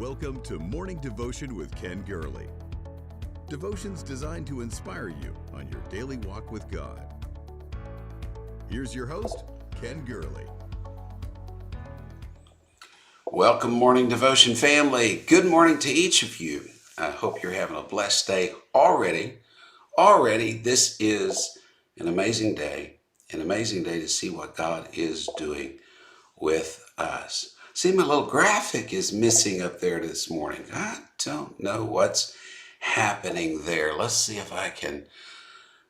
Welcome to Morning Devotion with Ken Gurley. Devotions designed to inspire you on your daily walk with God. Here's your host, Ken Gurley. Welcome, Morning Devotion family. Good morning to each of you. I hope you're having a blessed day already. This is an amazing day to see what God is doing with us. See, my little graphic is missing up there this morning. I don't know what's happening there. Let's see if I can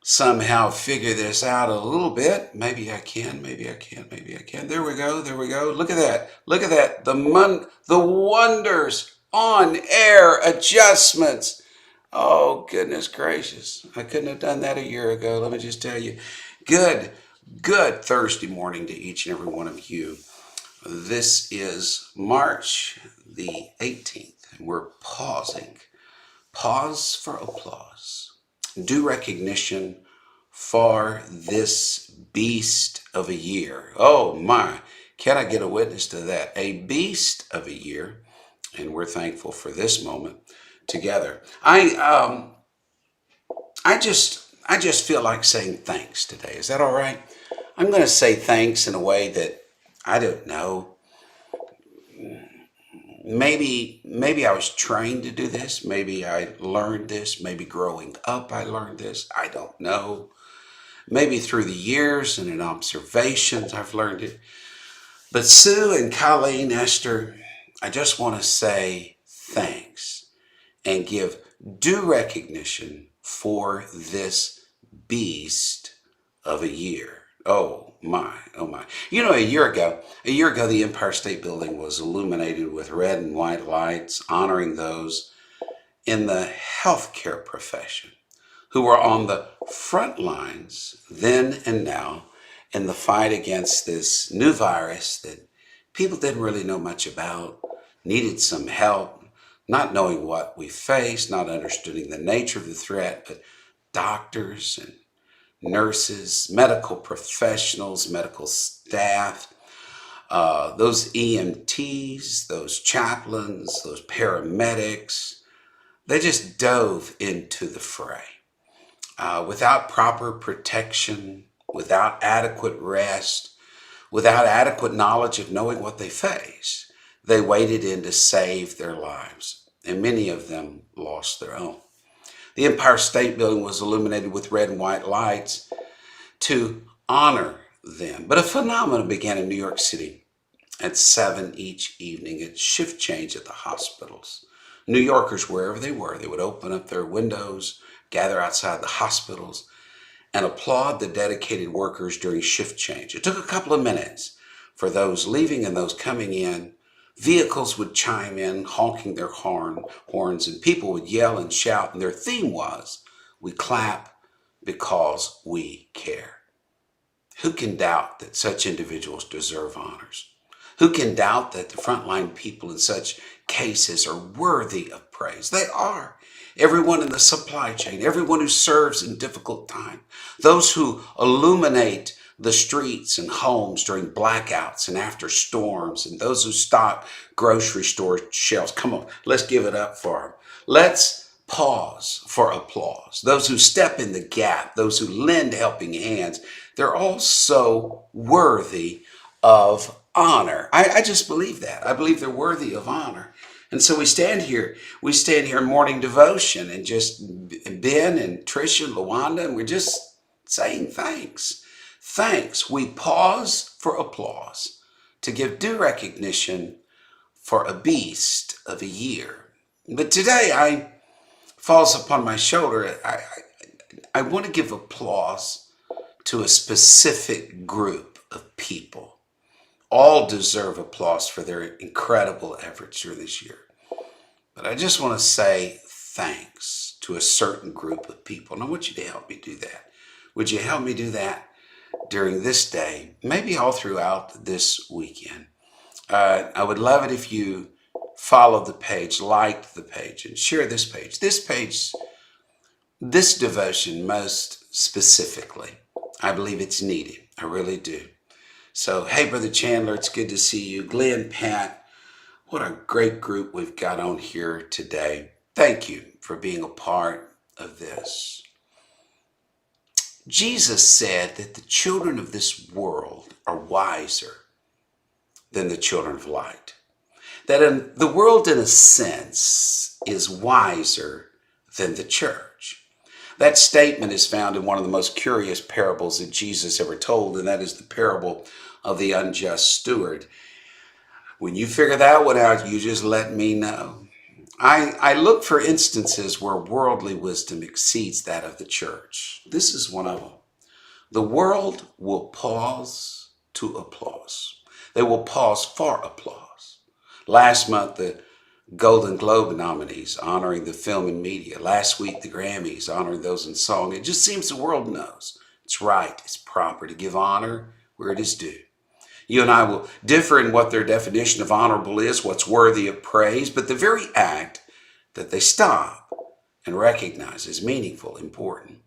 somehow figure this out a little bit. Maybe I can. There we go. Look at that. The wonders on air adjustments. Oh, goodness gracious. I couldn't have done that a year ago. Let me just tell you. Good Thursday morning to each and every one of you. This is March the 18th, and we're pausing. Pause for applause. Due recognition for this beast of a year. Oh my, can I get a witness to that? A beast of a year, and we're thankful for this moment together. I just feel like saying thanks today. Is that all right? I'm going to say thanks in a way that I don't know. Maybe I was trained to do this. Maybe I learned this. Maybe growing up I learned this. I don't know. Maybe through the years and in observations I've learned it. But Sue and Colleen, Esther, I just want to say thanks and give due recognition for this beast of a year. Oh my. You know, a year ago, the Empire State Building was illuminated with red and white lights, honoring those in the healthcare profession who were on the front lines then and now in the fight against this new virus that people didn't really know much about, needed some help, not knowing what we faced, not understanding the nature of the threat, but doctors and nurses, medical professionals, medical staff, those EMTs, those chaplains, those paramedics, they just dove into the fray. Without proper protection, without adequate rest, without adequate knowledge of knowing what they face, they waded in to save their lives, and many of them lost their own. The Empire State Building was illuminated with red and white lights to honor them. But a phenomenon began in New York City at 7 each evening at shift change at the hospitals. New Yorkers, wherever they were, they would open up their windows, gather outside the hospitals, and applaud the dedicated workers during shift change. It took a couple of minutes for those leaving and those coming in. Vehicles would chime in, honking their horns, and people would yell and shout, and their theme was, "We clap because we care." Who can doubt that such individuals deserve honors? Who can doubt that the frontline people in such cases are worthy of praise? They are. Everyone in the supply chain, everyone who serves in difficult times, those who illuminate the streets and homes during blackouts and after storms, and those who stock grocery store shelves. Come on, let's give it up for them. Let's pause for applause. Those who step in the gap, those who lend helping hands, they're all so worthy of honor. I just believe that. I believe they're worthy of honor. And so we stand here in morning devotion, and just Ben and Tricia and Lawanda, and we're just saying thanks. Thanks. We pause for applause to give due recognition for a beast of a year. But today falls upon my shoulder. I want to give applause to a specific group of people. All deserve applause for their incredible efforts through this year. But I just want to say thanks to a certain group of people. And I want you to help me do that. Would you help me do that during this day, maybe all throughout this weekend? I would love it if you followed the page, liked the page, and share this page. This devotion most specifically, I believe it's needed. I really do. So, hey, Brother Chandler, it's good to see you. Glenn, Pat, What a great group we've got on here today. Thank you for being a part of this. Jesus said that the children of this world are wiser than the children of light. That the world, in a sense, is wiser than the church. That statement is found in one of the most curious parables that Jesus ever told, and that is the parable of the unjust steward. When you figure that one out, you just let me know. I look for instances where worldly wisdom exceeds that of the church. This is one of them. The world will pause to applause. They will pause for applause. Last month, the Golden Globe nominees honoring the film and media. Last week, the Grammys honoring those in song. It just seems the world knows it's right, it's proper to give honor where it is due. You and I will differ in what their definition of honorable is, what's worthy of praise, but the very act that they stop and recognize is meaningful, important.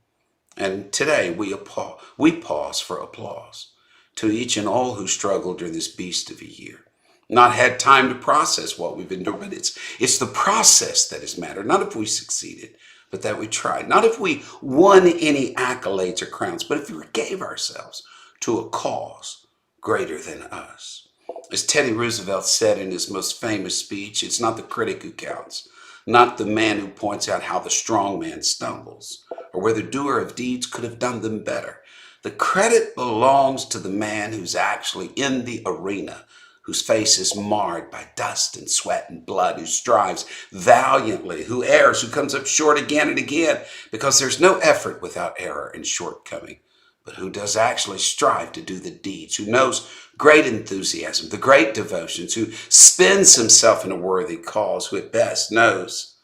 And today we pause for applause to each and all who struggled during this beast of a year. Not had time to process what we've been doing, but it's the process that has mattered. Not if we succeeded, but that we tried. Not if we won any accolades or crowns, but if we gave ourselves to a cause greater than us. As Teddy Roosevelt said in his most famous speech, it's not the critic who counts, not the man who points out how the strong man stumbles, or where the doer of deeds could have done them better. The credit belongs to the man who's actually in the arena, whose face is marred by dust and sweat and blood, who strives valiantly, who errs, who comes up short again and again, because there's no effort without error and shortcoming, but who does actually strive to do the deeds, who knows great enthusiasm, the great devotions, who spends himself in a worthy cause, who at best knows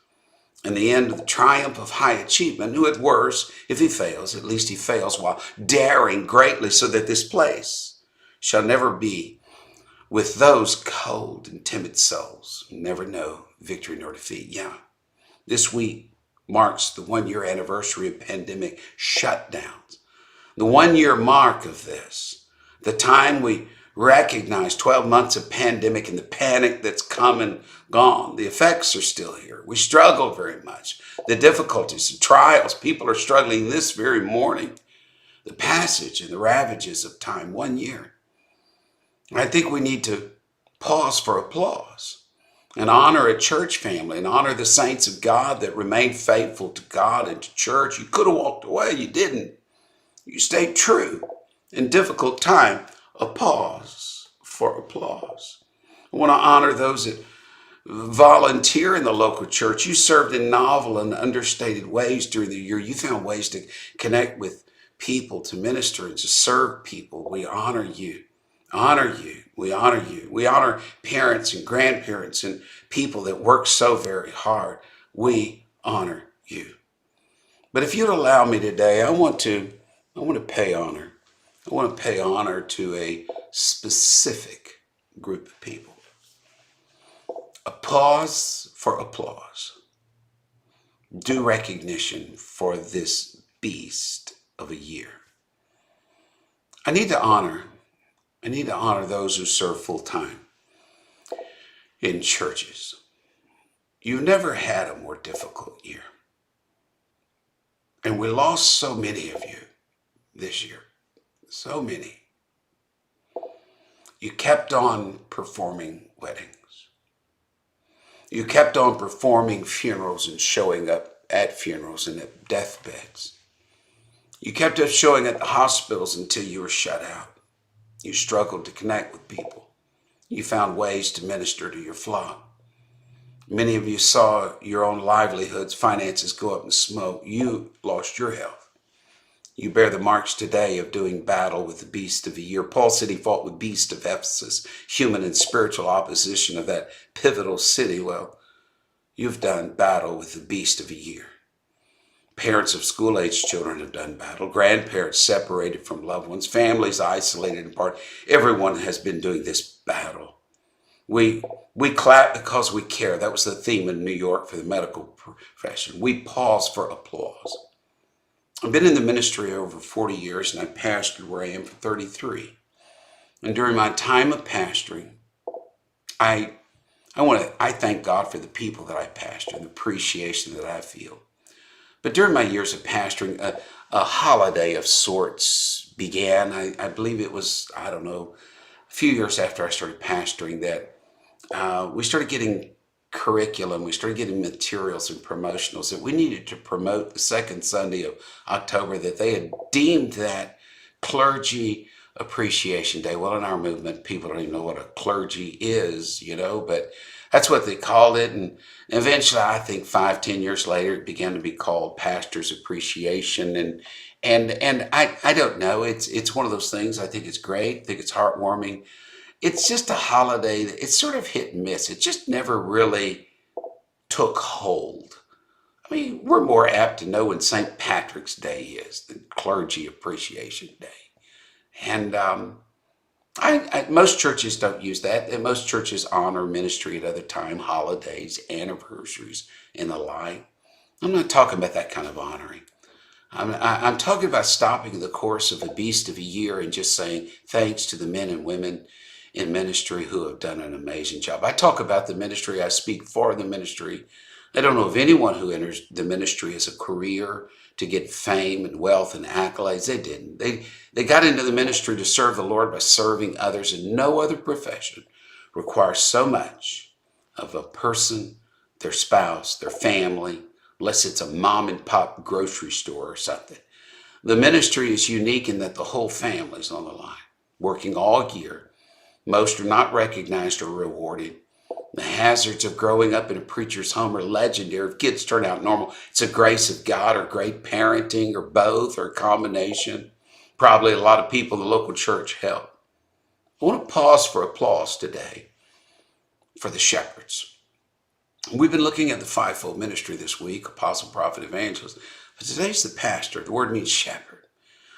in the end of the triumph of high achievement, who at worst, if he fails, at least he fails while daring greatly, so that this place shall never be with those cold and timid souls who never know victory nor defeat. Yeah, this week marks the 1-year anniversary of pandemic shutdowns. The 1-year mark of this, the time we recognize 12 months of pandemic and the panic that's come and gone. The effects are still here. We struggle very much. The difficulties, the trials, people are struggling this very morning. The passage and the ravages of time, 1 year. I think we need to pause for applause and honor a church family and honor the saints of God that remained faithful to God and to church. You could have walked away. You didn't. You stayed true. In difficult time, a pause for applause. I want to honor those that volunteer in the local church. You served in novel and understated ways during the year. You found ways to connect with people, to minister and to serve people. We honor you. Honor you. We honor you. We honor parents and grandparents and people that work so very hard. We honor you. But if you'd allow me today, I want to pay honor. I want to pay honor to a specific group of people. A pause for applause. Due recognition for this beast of a year. I need to honor those who serve full time in churches. You've never had a more difficult year. And we lost so many of you this year. So many. You kept on performing weddings. You kept on performing funerals and showing up at funerals and at deathbeds. You kept on showing at the hospitals until you were shut out. You struggled to connect with people. You found ways to minister to your flock. Many of you saw your own livelihoods, finances go up in smoke. You lost your health. You bear the marks today of doing battle with the beast of the year. Paul said he fought with beast of Ephesus, human and spiritual opposition of that pivotal city. Well, you've done battle with the beast of a year. Parents of school-aged children have done battle. Grandparents separated from loved ones. Families isolated apart. Everyone has been doing this battle. We clap because we care. That was the theme in New York for the medical profession. We pause for applause. I've been in the ministry over 40 years, and I pastored where I am for 33. And during my time of pastoring, I I thank God for the people that I pastor and the appreciation that I feel. But during my years of pastoring, a holiday of sorts began. I believe it was, I don't know, a few years after I started pastoring that we started getting curriculum, we started getting materials and promotionals that we needed to promote the second Sunday of October, that they had deemed that clergy appreciation day. Well, in our movement, people don't even know what a clergy is, but that's what they called it. And eventually, I think 5, 10 years later, it began to be called pastors appreciation. And I don't know. It's one of those things. I think it's great. I think it's heartwarming. It's just a holiday that it's sort of hit and miss. It just never really took hold. I mean, we're more apt to know when St. Patrick's Day is than Clergy Appreciation Day. And most churches don't use that. And most churches honor ministry at other time, holidays, anniversaries, and the like. I'm not talking about that kind of honoring. I'm talking about stopping the course of a beast of a year and just saying thanks to the men and women in ministry who have done an amazing job. I talk about the ministry. I speak for the ministry. I don't know of anyone who enters the ministry as a career to get fame and wealth and accolades. They didn't. They got into the ministry to serve the Lord by serving others, and no other profession requires so much of a person, their spouse, their family, unless it's a mom and pop grocery store or something. The ministry is unique in that the whole family is on the line, working all year. Most are not recognized or rewarded. The hazards of growing up in a preacher's home are legendary. If kids turn out normal, it's a grace of God or great parenting or both or a combination. Probably a lot of people in the local church help. I want to pause for applause today for the shepherds. We've been looking at the fivefold ministry this week, apostle, prophet, evangelist. But today's the pastor. The word means shepherd.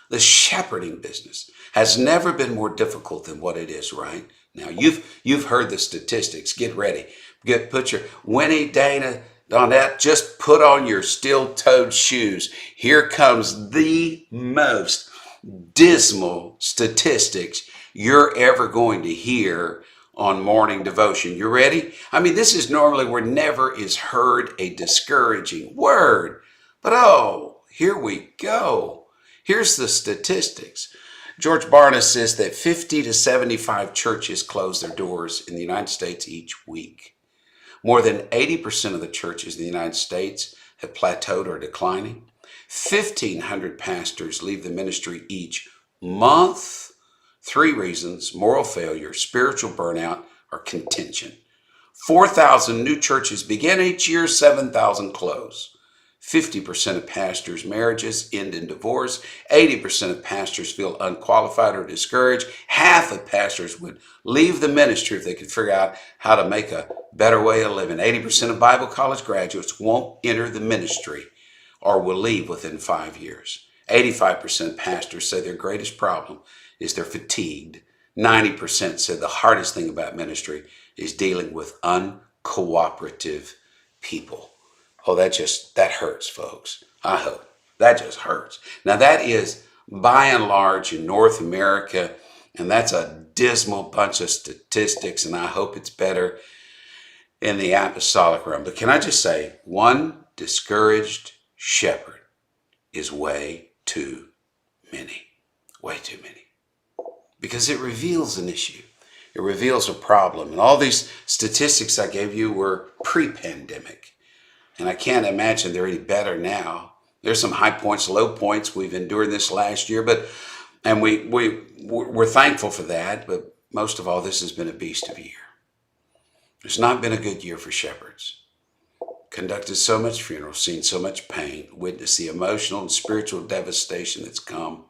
The shepherding business has never been more difficult than what it is right now. You've heard the statistics. Get ready. Put your Winnie, Dana, Donette, just put on your steel-toed shoes. Here comes the most dismal statistics you're ever going to hear on morning devotion. You ready? I mean, this is normally where never is heard a discouraging word. But here we go. Here's the statistics. George Barna says that 50 to 75 churches close their doors in the United States each week. More than 80% of the churches in the United States have plateaued or declining. 1,500 pastors leave the ministry each month. 3 reasons: moral failure, spiritual burnout, or contention. 4,000 new churches begin each year, 7,000 close. 50% of pastors' marriages end in divorce. 80% of pastors feel unqualified or discouraged. Half of pastors would leave the ministry if they could figure out how to make a better way of living. 80% of Bible college graduates won't enter the ministry or will leave within 5 years. 85% of pastors say their greatest problem is they're fatigued. 90% said the hardest thing about ministry is dealing with uncooperative people. Oh, that hurts, folks. I hope. That just hurts. Now, that is by and large in North America, and that's a dismal bunch of statistics, and I hope it's better in the apostolic realm. But can I just say, one discouraged shepherd is way too many. Way too many. Because it reveals an issue. It reveals a problem. And all these statistics I gave you were pre-pandemic. And I can't imagine they're any better now. There's some high points, low points. We've endured this last year, and we're thankful for that. But most of all, this has been a beast of a year. It's not been a good year for shepherds. Conducted so much funeral, seen so much pain, witnessed the emotional and spiritual devastation that's come.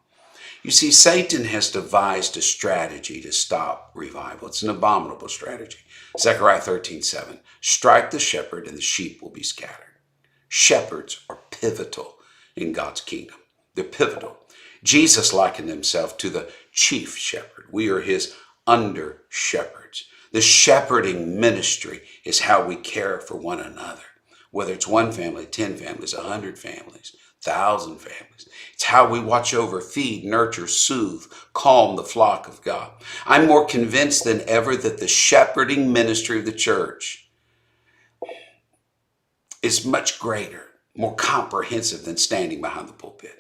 You see, Satan has devised a strategy to stop revival. It's an abominable strategy. Zechariah 13:7. Strike the shepherd and the sheep will be scattered. Shepherds are pivotal in God's kingdom. They're pivotal. Jesus likened himself to the chief shepherd. We are his under shepherds. The shepherding ministry is how we care for one another. Whether it's one family, 10 families, 100 families, 1,000 families. It's how we watch over, feed, nurture, soothe, calm the flock of God. I'm more convinced than ever that the shepherding ministry of the church is much greater, more comprehensive than standing behind the pulpit.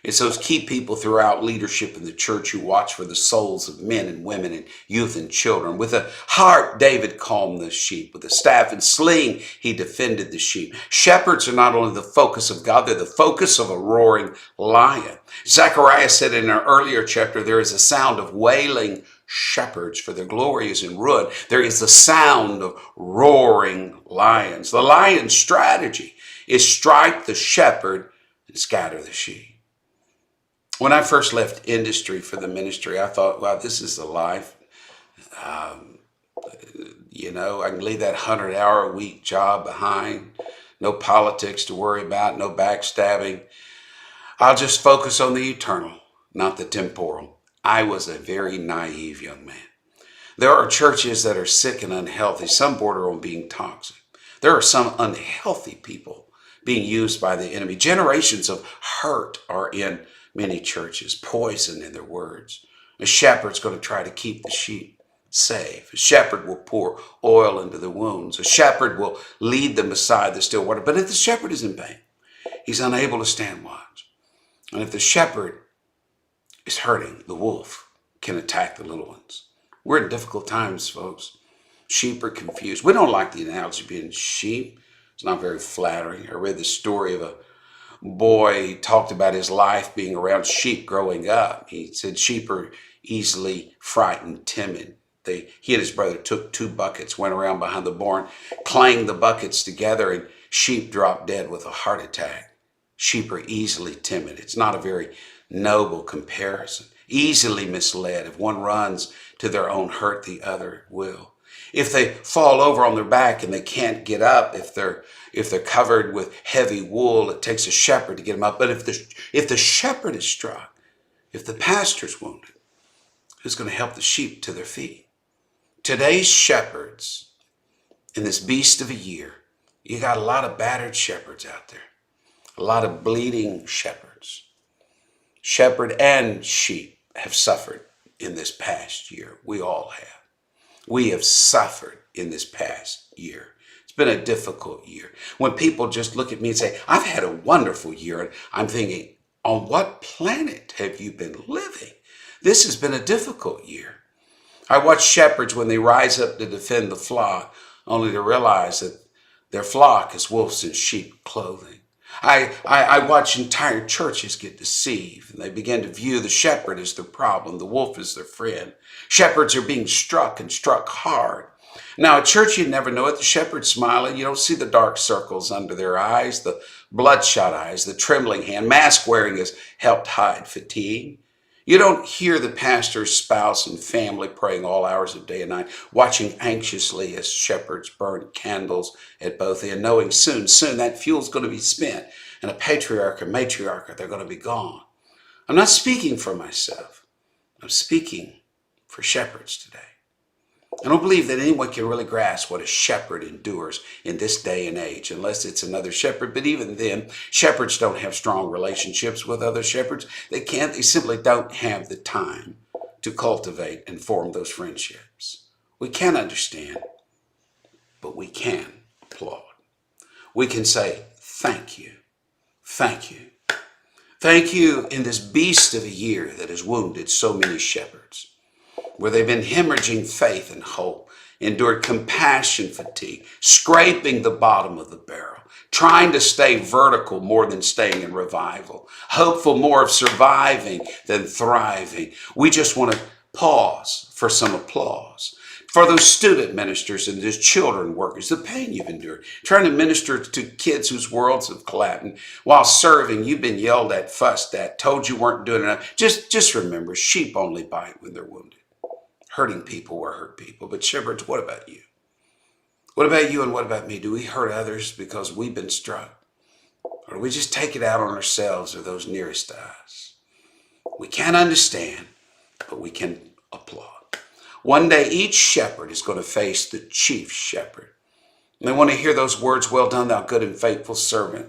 It's those key people throughout leadership in the church who watch for the souls of men and women and youth and children. With a harp, David calmed the sheep. With a staff and sling, he defended the sheep. Shepherds are not only the focus of God, they're the focus of a roaring lion. Zechariah said in an earlier chapter, there is a sound of wailing shepherds, for their glory is in ruin. There is the sound of roaring lions. The lion's strategy is strike the shepherd and scatter the sheep. When I first left industry for the ministry, I thought, wow, this is the life. I can leave that 100-hour-a-week job behind. No politics to worry about, no backstabbing. I'll just focus on the eternal, not the temporal. I was a very naive young man. There are churches that are sick and unhealthy, some border on being toxic. There are some unhealthy people being used by the enemy. Generations of hurt are in many churches, poison in their words. A shepherd's going to try to keep the sheep safe. A shepherd will pour oil into the wounds. A shepherd will lead them beside the still water. But if the shepherd is in pain, he's unable to stand watch. And if the shepherd is hurting, the wolf can attack the little ones. We're in difficult times, folks. Sheep are confused. We don't like the analogy of being sheep. It's not very flattering. I read the story of a boy. He talked about his life being around sheep growing up. He said sheep are easily frightened, timid. He and his brother took 2 buckets, went around behind the barn, clanged the buckets together, and sheep dropped dead with a heart attack. Sheep are easily timid. It's not a very noble comparison. Easily misled. If one runs to their own hurt, the other will. If they fall over on their back and they can't get up, if they're covered with heavy wool, it takes a shepherd to get them up. But if the shepherd is struck, if the pastor's wounded, who's going to help the sheep to their feet? Today's shepherds, in this beast of a year, you got a lot of battered shepherds out there, a lot of bleeding shepherds. Shepherd and sheep have suffered in this past year. We all have. We have suffered in this past year. It's been a difficult year. When people just look at me and say, I've had a wonderful year, and I'm thinking, on what planet have you been living? This has been a difficult year. I watch shepherds when they rise up to defend the flock, only to realize that their flock is wolves in sheep clothing. I watch entire churches get deceived, and they begin to view the shepherd as their problem, the wolf as their friend. Shepherds are being struck and struck hard. Now, at church, you never know it. The shepherd's smiling. You don't see the dark circles under their eyes, the bloodshot eyes, the trembling hand. Mask wearing has helped hide fatigue. You don't hear the pastor's spouse and family praying all hours of day and night, watching anxiously as shepherds burn candles at both ends, knowing soon that fuel's going to be spent, and a patriarch or matriarch, they're going to be gone. I'm not speaking for myself. I'm speaking for shepherds today. I don't believe that anyone can really grasp what a shepherd endures in this day and age, unless it's another shepherd. But even then, shepherds don't have strong relationships with other shepherds. They simply don't have the time to cultivate and form those friendships. We can't understand, but we can applaud. We can say, thank you. Thank you. Thank you in this beast of a year that has wounded so many shepherds, where they've been hemorrhaging faith and hope, endured compassion fatigue, scraping the bottom of the barrel, trying to stay vertical more than staying in revival, hopeful more of surviving than thriving. We just want to pause for some applause. For those student ministers and those children workers, the pain you've endured, trying to minister to kids whose worlds have collapsed. And while serving, you've been yelled at, fussed at, told you weren't doing enough. Just remember, sheep only bite when they're wounded. Hurting people were hurt people. But shepherds, what about you? What about you and what about me? Do we hurt others because we've been struck? Or do we just take it out on ourselves or those nearest to us? We can't understand, but we can applaud. One day, each shepherd is going to face the chief shepherd. And they want to hear those words, well done, thou good and faithful servant.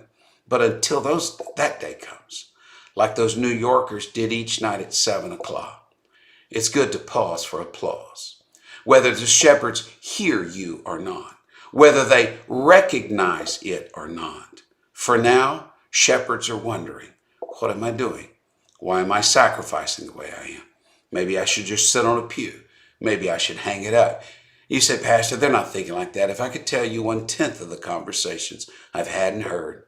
But until that day comes, like those New Yorkers did each night at 7 o'clock, it's good to pause for applause. Whether the shepherds hear you or not, whether they recognize it or not. For now, shepherds are wondering, what am I doing? Why am I sacrificing the way I am? Maybe I should just sit on a pew. Maybe I should hang it up. You say, Pastor, they're not thinking like that. If I could tell you 1/10 of the conversations I've had and heard,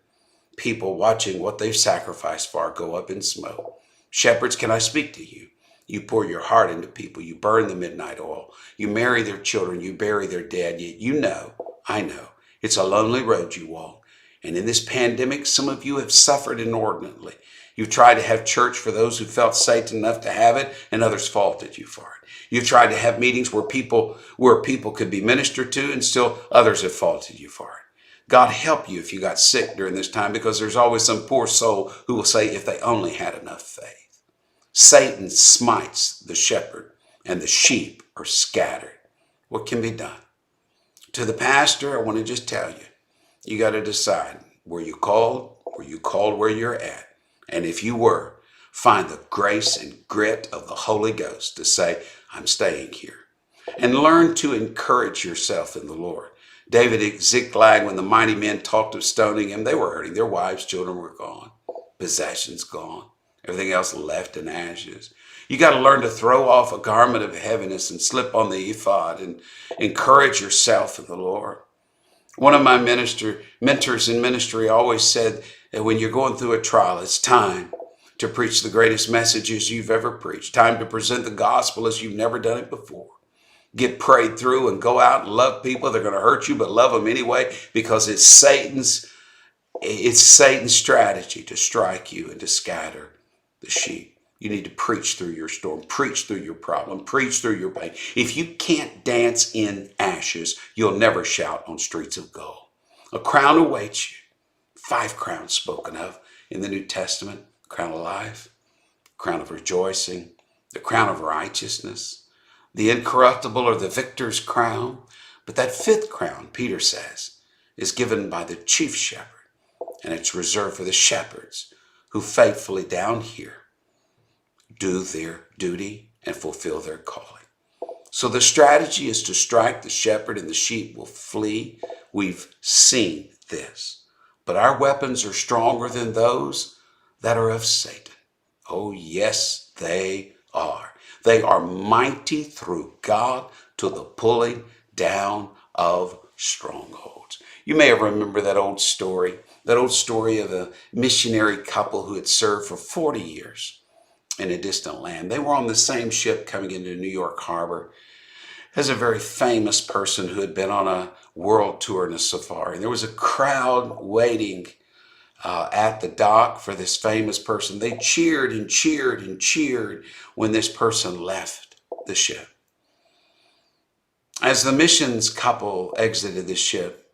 people watching what they've sacrificed for go up in smoke. Shepherds, can I speak to you? You pour your heart into people. You burn the midnight oil. You marry their children. You bury their dead. Yet you know, I know, it's a lonely road you walk. And in this pandemic, some of you have suffered inordinately. You've tried to have church for those who felt safe enough to have it, and others faulted you for it. You've tried to have meetings where people could be ministered to, and still others have faulted you for it. God help you if you got sick during this time, because there's always some poor soul who will say, if they only had enough faith. Satan smites the shepherd, and the sheep are scattered. What can be done? To the pastor, I want to just tell you, you got to decide, were you called where you're at? And if you were, find the grace and grit of the Holy Ghost to say, I'm staying here. And learn to encourage yourself in the Lord. David at Ziklag, when the mighty men talked of stoning him, they were hurting. Their wives, children were gone. Possessions gone. Everything else left in ashes. You got to learn to throw off a garment of heaviness and slip on the ephod and encourage yourself in the Lord. One of my mentors in ministry always said that when you're going through a trial, it's time to preach the greatest messages you've ever preached. Time to present the gospel as you've never done it before. Get prayed through and go out and love people. They're going to hurt you, but love them anyway, because it's Satan's strategy to strike you and to scatter the sheep. You need to preach through your storm, preach through your problem, preach through your pain. If you can't dance in ashes, you'll never shout on streets of gold. A crown awaits you. 5 crowns spoken of in the New Testament: crown of life, crown of rejoicing, the crown of righteousness, the incorruptible or the victor's crown. But that 5th crown, Peter says, is given by the chief shepherd, and it's reserved for the shepherds who faithfully down here do their duty and fulfill their calling. So the strategy is to strike the shepherd and the sheep will flee. We've seen this. But our weapons are stronger than those that are of Satan. Oh, yes, they are. They are mighty through God to the pulling down of strongholds. You may have remembered that old story of a missionary couple who had served for 40 years in a distant land. They were on the same ship coming into New York Harbor as a very famous person who had been on a world tour in a safari. And there was a crowd waiting at the dock for this famous person. They cheered and cheered and cheered when this person left the ship. As the missions couple exited the ship,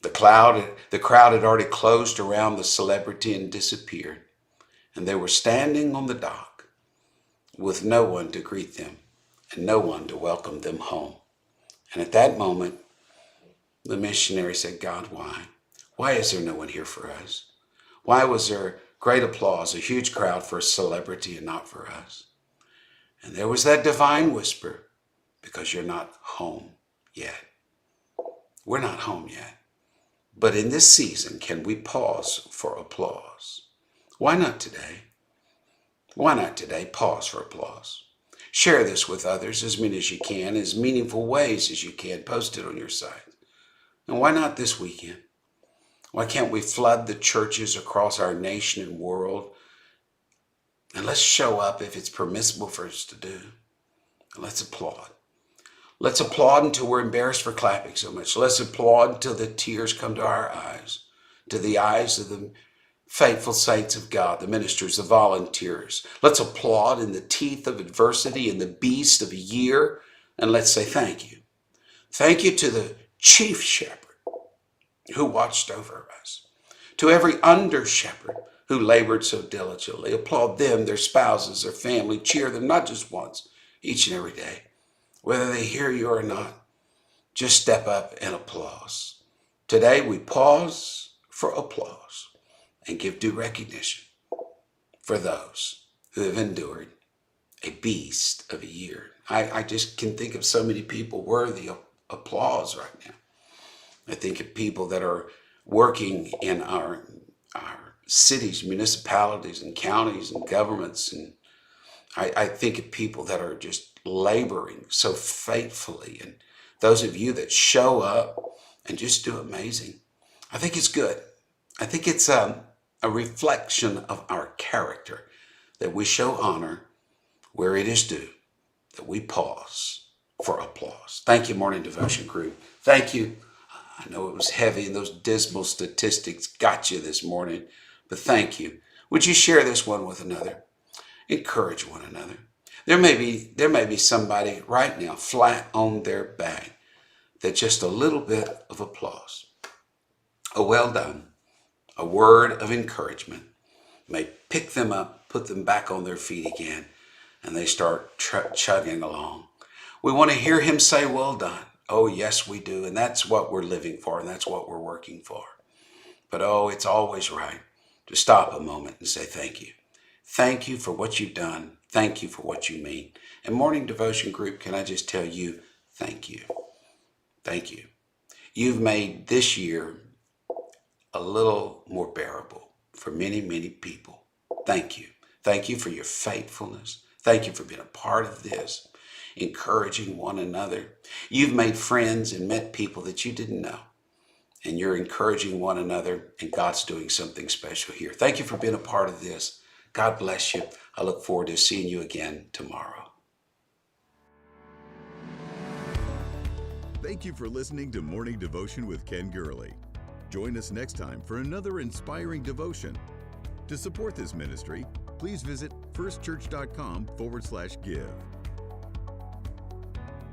the crowd had already closed around the celebrity and disappeared. And they were standing on the dock with no one to greet them and no one to welcome them home. And at that moment, the missionary said, God, why? Why is there no one here for us? Why was there great applause, a huge crowd for a celebrity and not for us? And there was that divine whisper, because you're not home yet. We're not home yet. But in this season, can we pause for applause? Why not today? Why not today? Pause for applause. Share this with others as many as you can, as meaningful ways as you can. Post it on your site. And why not this weekend? Why can't we flood the churches across our nation and world? And let's show up if it's permissible for us to do. And let's applaud. Let's applaud until we're embarrassed for clapping so much. Let's applaud until the tears come to our eyes, to the eyes of the faithful saints of God, the ministers, the volunteers. Let's applaud in the teeth of adversity, in the beast of a year, and let's say thank you. Thank you to the chief shepherd who watched over us, to every under shepherd who labored so diligently. Applaud them, their spouses, their family. Cheer them, not just once, each and every day. Whether they hear you or not, just step up and applause. Today we pause for applause. and give due recognition for those who have endured a beast of a year. I just can think of so many people worthy of applause right now. I think of people that are working in our cities, municipalities, and counties and governments. And I think of people that are just laboring so faithfully. And those of you that show up and just do amazing. I think it's good. I think it's a reflection of our character that we show honor where it is due, that we pause for applause. Thank you, Morning Devotion Group. Thank you. I know it was heavy and those dismal statistics got you this morning, but thank you. Would you share this one with another? Encourage one another. There may be somebody right now flat on their back that just a little bit of applause, a well done, a word of encouragement may pick them up, put them back on their feet again, and they start chugging along. We want to hear him say, well done. Oh, yes, we do. And that's what we're living for, and that's what we're working for. But it's always right to stop a moment and say thank you. Thank you for what you've done. Thank you for what you mean. And Morning Devotion Group, can I just tell you, thank you. Thank you. You've made this year a little more bearable for many, many people. Thank you. Thank you for your faithfulness. Thank you for being a part of this, encouraging one another. You've made friends and met people that you didn't know, and you're encouraging one another, and God's doing something special here. Thank you for being a part of this. God bless you. I look forward to seeing you again tomorrow. Thank you for listening to Morning Devotion with Ken Gurley. Join us next time for another inspiring devotion. To support this ministry, please visit firstchurch.com/give.